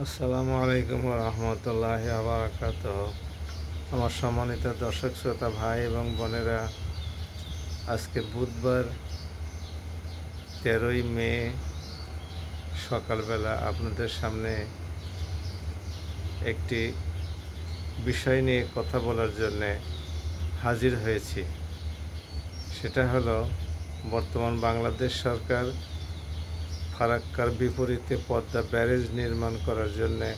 আসসালামু আলাইকুম রহমতুল্লাহ আবরাকাত। আমার সম্মানিত দর্শক শ্রোতা ভাই এবং বোনেরা, আজকে বুধবার 13ই মে সকালবেলা আপনাদের সামনে একটি বিষয় নিয়ে কথা বলার জন্যে হাজির হয়েছি। সেটা হলো, বর্তমান বাংলাদেশ সরকার ফারাক্কার বিপরীতে পদ্মা ব্যারেজ নির্মাণ করার জন্যে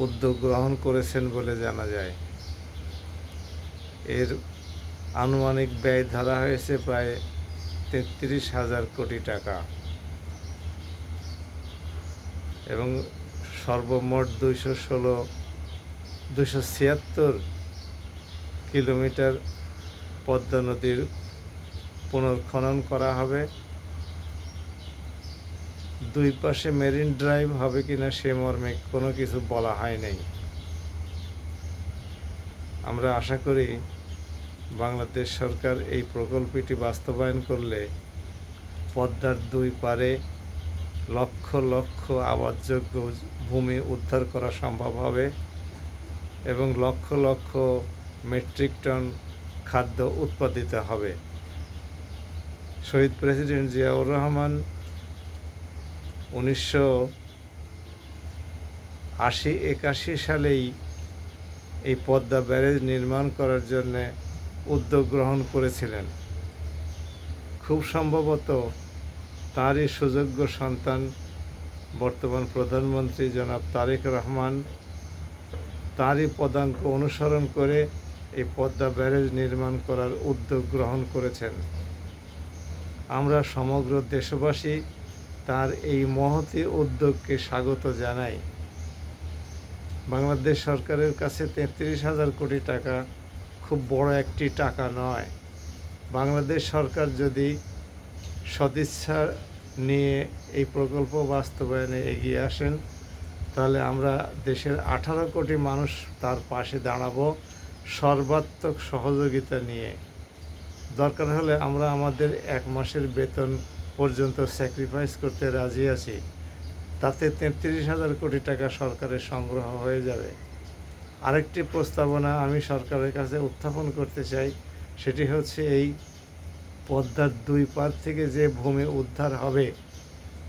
উদ্যোগ গ্রহণ করেছেন বলে জানা যায়। এর আনুমানিক ব্যয় ধরা হয়েছে প্রায় 33,000 কোটি টাকা এবং সর্বমোট 276 কিলোমিটার পদ্মা নদীর পুনর্খনন করা হবে। দুই পাশে মেরিন ড্রাইভ হবে কিনা সে মর্মে কোনো কিছু বলা হয় নাই। আমরা আশা করি বাংলাদেশ সরকার এই প্রকল্পটি বাস্তবায়ন করলে পদ্মার দুই পারে লক্ষ লক্ষ আবাসযোগ্য ভূমি উদ্ধার করা সম্ভব হবে এবং লক্ষ লক্ষ মেট্রিক টন খাদ্য উৎপাদিত হবে। শহীদ প্রেসিডেন্ট জিয়াউর রহমান 1980-81 সালেই এই পদ্মা ব্যারেজ নির্মাণ করার জন্য উদ্যোগ গ্রহণ করেছিলেন। খুব সম্ভবত তারই সুযোগ্য সন্তান বর্তমান প্রধানমন্ত্রী জনাব তারেক রহমান তারই পদাঙ্ক অনুসরণ করে এই পদ্মা ব্যারেজ নির্মাণ করার উদ্যোগ গ্রহণ করেছেন। আমরা সমগ্র দেশবাসী তার এই মহতী উদ্যোগকে স্বাগত জানাই। বাংলাদেশ সরকারের কাছে 33,000 কোটি টাকা খুব বড় একটি টাকা নয়। বাংলাদেশ সরকার যদি সদিচ্ছা নিয়ে এই প্রকল্প বাস্তবায়নে এগিয়ে আসেন, তাহলে আমরা দেশের 18 কোটি মানুষ তার পাশে দাঁড়াবো সর্বাত্মক সহযোগিতা নিয়ে। দরকার হলে আমরা আমাদের 1 মাসের বেতন পর্যন্ত স্যাক্রিফাইস করতে রাজি আছি। তাতে 33,000 কোটি টাকা সরকারের সংগ্রহ হয়ে যাবে। আরেকটি প্রস্তাবনা আমি সরকারের কাছে উত্থাপন করতে চাই, সেটি হচ্ছে এই পদ্মার দুই পার থেকে যে ভূমি উদ্ধার হবে,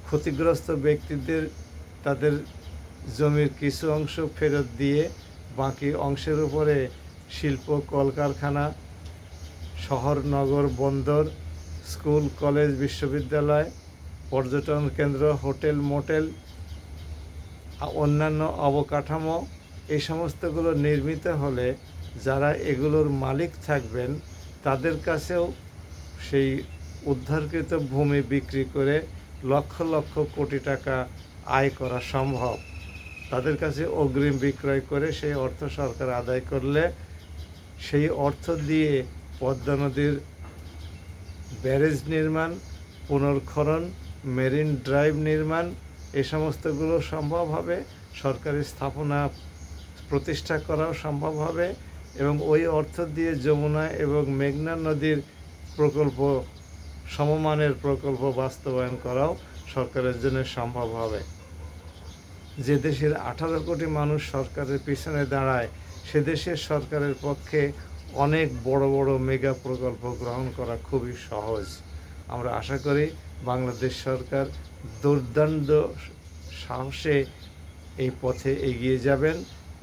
ক্ষতিগ্রস্ত ব্যক্তিদের তাদের জমির কিছু অংশ ফেরত দিয়ে বাকি অংশের উপরে শিল্প, কলকারখানা, শহর, নগর, বন্দর, স্কুল, কলেজ, বিশ্ববিদ্যালয়, পর্যটন কেন্দ্র, হোটেল, মোটেল, অন্যান্য অবকাঠামো, এই সমস্তগুলো নির্মিত হলে যারা এগুলোর মালিক থাকবেন তাদের কাছেও সেই উদ্ধারকৃত ভূমি বিক্রি করে লক্ষ লক্ষ কোটি টাকা আয় করা সম্ভব। তাদের কাছে অগ্রিম বিক্রয় করে সেই অর্থ সরকার আদায় করলে সেই অর্থ দিয়ে পদ্মা নদীর ব্যারেজ নির্মাণ, পুনর্খনন, মেরিন ড্রাইভ নির্মাণ, এই সমস্তগুলো সম্ভব হবে। সরকারি স্থাপনা প্রতিষ্ঠা করাও সম্ভব হবে এবং ওই অর্থ দিয়ে যমুনা এবং মেঘনা নদীর প্রকল্প, সমমানের প্রকল্প বাস্তবায়ন করাও সরকারের জন্য সম্ভব হবে। যে দেশের 18 কোটি মানুষ সরকারের পিছনে দাঁড়ায়, সে দেশের সরকারের পক্ষে অনেক বড় বড় মেগা প্রকল্প গ্রহণ করা খুবই সহজ। আমরা আশা করি বাংলাদেশ সরকার দুর্দান্ত সাহসে এই পথে এগিয়ে যাবেন,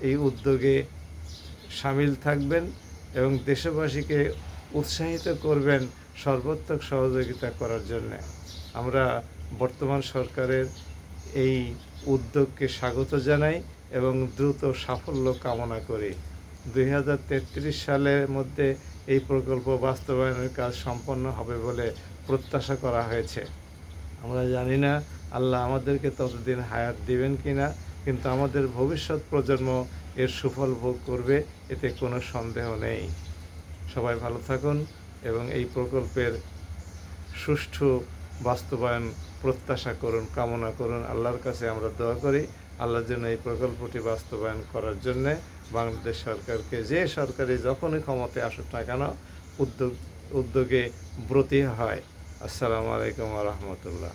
এই উদ্যোগে সামিল থাকবেন এবং দেশবাসীকে উৎসাহিত করবেন সর্বাত্মক সহযোগিতা করার জন্য। আমরা বর্তমান সরকারের এই উদ্যোগকে স্বাগত জানাই এবং দ্রুত সাফল্য কামনা করি। 2033 সালের মধ্যে এই প্রকল্প বাস্তবায়নের কাজ সম্পন্ন হবে বলে প্রত্যাশা করা হয়েছে। আমরা জানি না আল্লাহ আমাদেরকে ততদিন হায়াত দিবেন কিনা, কিন্তু আমাদের ভবিষ্যৎ প্রজন্ম এর সুফল ভোগ করবে, এতে কোনো সন্দেহ নেই। সবাই ভালো থাকুন এবং এই প্রকল্পের সুষ্ঠু বাস্তবায়ন প্রত্যাশা করুন, কামনা করুন। আল্লাহর কাছে আমরা দোয়া করি আল্লাহর জন্য এই প্রকল্পটি বাস্তবায়ন করার জন্যে বাংলাদেশ সরকারকে, যে সরকারি যখনই ক্ষমতায় আসুক না কেন, উদ্যোগে ব্রতী হয়। আসসালামু আলাইকুম ওয়া রাহমাতুল্লাহ।